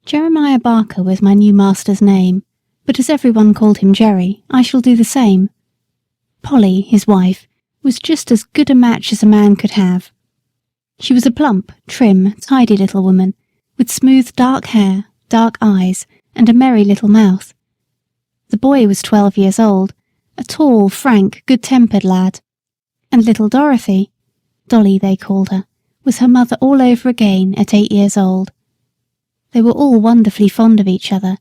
Jeremiah Barker was my new master's name, but as everyone called him Jerry, I shall do the same. Polly, his wife, was just as good a match as a man could have. She was a plump, trim, tidy little woman, with smooth dark hair, dark eyes, and a merry little mouth. The boy was 12 years old, a tall, frank, good-tempered lad. And little Dorothy, Dolly they called her, was her mother all over again at 8 years old. They were all wonderfully fond of each other.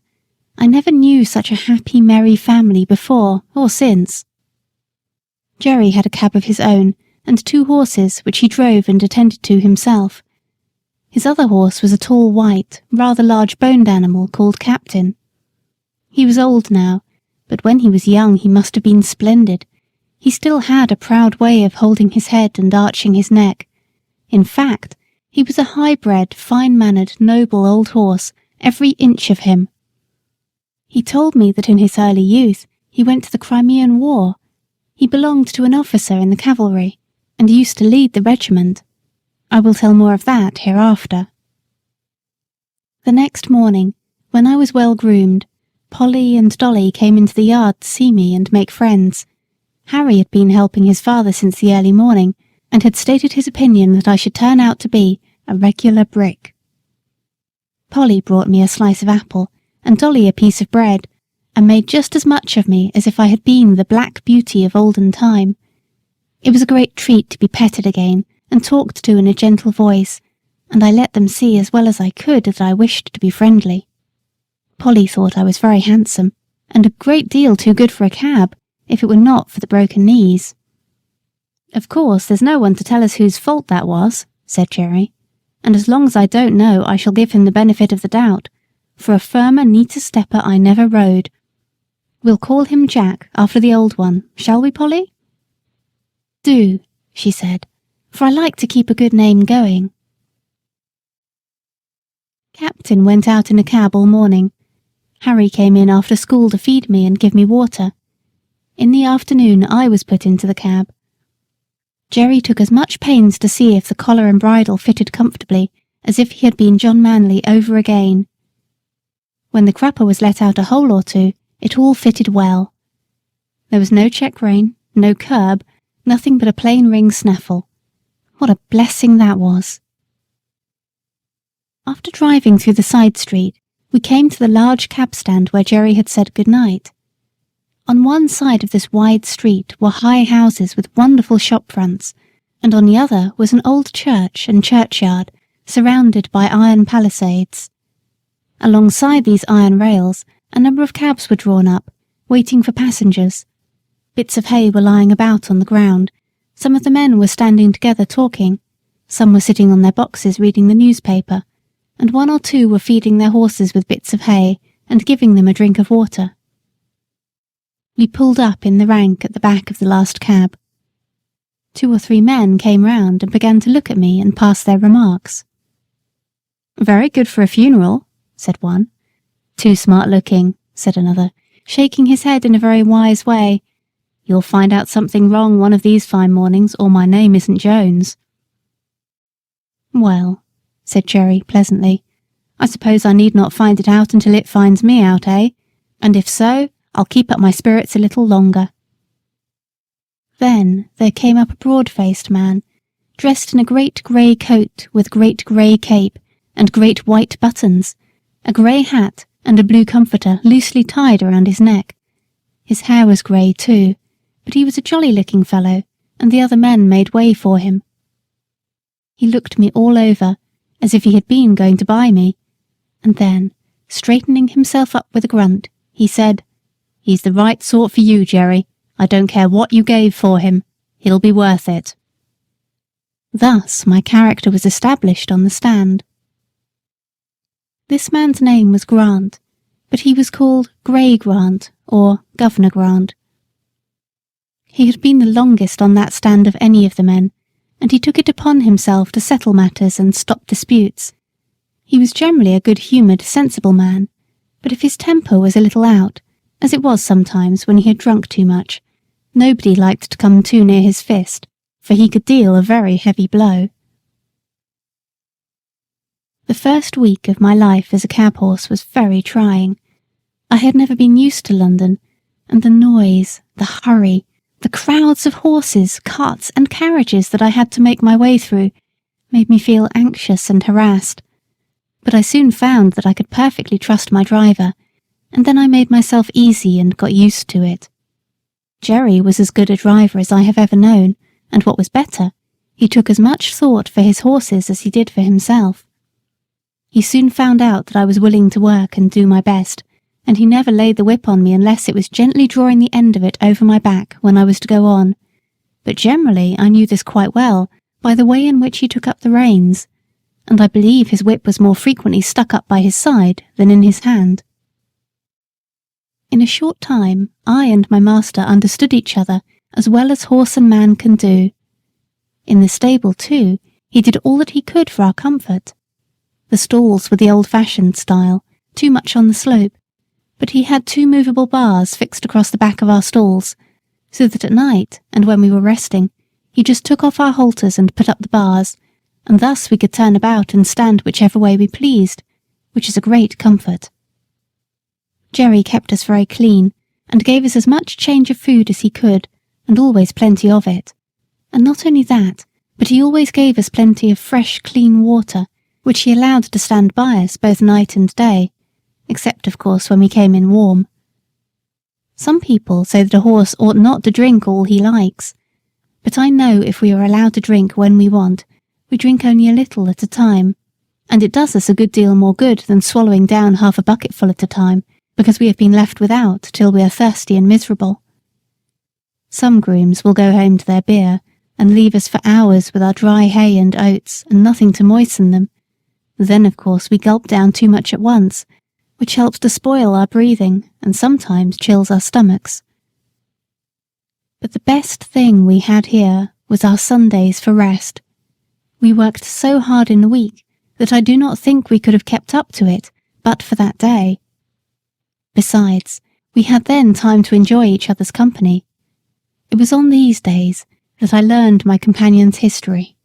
I never knew such a happy, merry family before or since. Jerry had a cab of his own and 2 horses which he drove and attended to himself. His other horse was a tall white, rather large-boned animal called Captain. He was old now, but when he was young he must have been splendid. He still had a proud way of holding his head and arching his neck. In fact, he was a high-bred, fine-mannered, noble old horse, every inch of him. He told me that in his early youth he went to the Crimean War. He belonged to an officer in the cavalry, and used to lead the regiment. I will tell more of that hereafter. The next morning, when I was well groomed, Polly and Dolly came into the yard to see me and make friends. Harry had been helping his father since the early morning, and had stated his opinion that I should turn out to be a regular brick. Polly brought me a slice of apple, and Dolly a piece of bread, and made just as much of me as if I had been the Black Beauty of olden time. It was a great treat to be petted again, and talked to in a gentle voice, and I let them see as well as I could that I wished to be friendly. Polly thought I was very handsome, and a great deal too good for a cab, if it were not for the broken knees. "Of course, there's no one to tell us whose fault that was," said Jerry, "and as long as I don't know I shall give him the benefit of the doubt, for a firmer, neater stepper I never rode. We'll call him Jack after the old one, shall we, Polly?" "Do," she said, "for I like to keep a good name going." Captain went out in a cab all morning. Harry came in after school to feed me and give me water. In the afternoon I was put into the cab. Jerry took as much pains to see if the collar and bridle fitted comfortably as if he had been John Manley over again. When the crupper was let out a hole or two, it all fitted well. There was no check rein, no curb, nothing but a plain ring snaffle. What a blessing that was! After driving through the side street, we came to the large cab stand where Jerry had said good night. On one side of this wide street were high houses with wonderful shop fronts, and on the other was an old church and churchyard, surrounded by iron palisades. Alongside these iron rails, a number of cabs were drawn up, waiting for passengers. Bits of hay were lying about on the ground. Some of the men were standing together talking. Some were sitting on their boxes reading the newspaper, and 1 or 2 were feeding their horses with bits of hay and giving them a drink of water. We pulled up in the rank at the back of the last cab. 2 or 3 men came round and began to look at me and pass their remarks. "Very good for a funeral," said one. "Too smart-looking," said another, shaking his head in a very wise way. "You'll find out something wrong one of these fine mornings, or my name isn't Jones." "Well," said Jerry pleasantly, "I suppose I need not find it out until it finds me out, eh? And if so, I'll keep up my spirits a little longer." Then there came up a broad-faced man, dressed in a great grey coat with great grey cape and great white buttons, a grey hat and a blue comforter loosely tied around his neck. His hair was grey too, but he was a jolly-looking fellow, and the other men made way for him. He looked me all over, as if he had been going to buy me, and then, straightening himself up with a grunt, he said, "He's the right sort for you, Jerry. I don't care what you gave for him. He'll be worth it." Thus my character was established on the stand. This man's name was Grant, but he was called Grey Grant, or Governor Grant. He had been the longest on that stand of any of the men, and he took it upon himself to settle matters and stop disputes. He was generally a good-humoured, sensible man, but if his temper was a little out, as it was sometimes when he had drunk too much, nobody liked to come too near his fist, for he could deal a very heavy blow. The first week of my life as a cab horse was very trying. I had never been used to London, and the noise, the hurry, the crowds of horses, carts, and carriages that I had to make my way through made me feel anxious and harassed. But I soon found that I could perfectly trust my driver, and then I made myself easy and got used to it. Jerry was as good a driver as I have ever known, and what was better, he took as much thought for his horses as he did for himself. He soon found out that I was willing to work and do my best, and he never laid the whip on me unless it was gently drawing the end of it over my back when I was to go on. But generally I knew this quite well by the way in which he took up the reins, and I believe his whip was more frequently stuck up by his side than in his hand. In a short time I and my master understood each other as well as horse and man can do. In the stable, too, he did all that he could for our comfort. The stalls were the old-fashioned style, too much on the slope, but he had 2 movable bars fixed across the back of our stalls, so that at night, and when we were resting, he just took off our halters and put up the bars, and thus we could turn about and stand whichever way we pleased, which is a great comfort. Jerry kept us very clean, and gave us as much change of food as he could, and always plenty of it. And not only that, but he always gave us plenty of fresh, clean water, which he allowed to stand by us both night and day, except, of course, when we came in warm. Some people say that a horse ought not to drink all he likes, but I know if we are allowed to drink when we want, we drink only a little at a time, and it does us a good deal more good than swallowing down half a bucketful at a time, because we have been left without till we are thirsty and miserable. Some grooms will go home to their beer, and leave us for hours with our dry hay and oats, and nothing to moisten them. Then, of course, we gulp down too much at once, which helps to spoil our breathing, and sometimes chills our stomachs. But the best thing we had here was our Sundays for rest. We worked so hard in the week that I do not think we could have kept up to it but for that day. Besides, we had then time to enjoy each other's company. It was on these days that I learned my companion's history.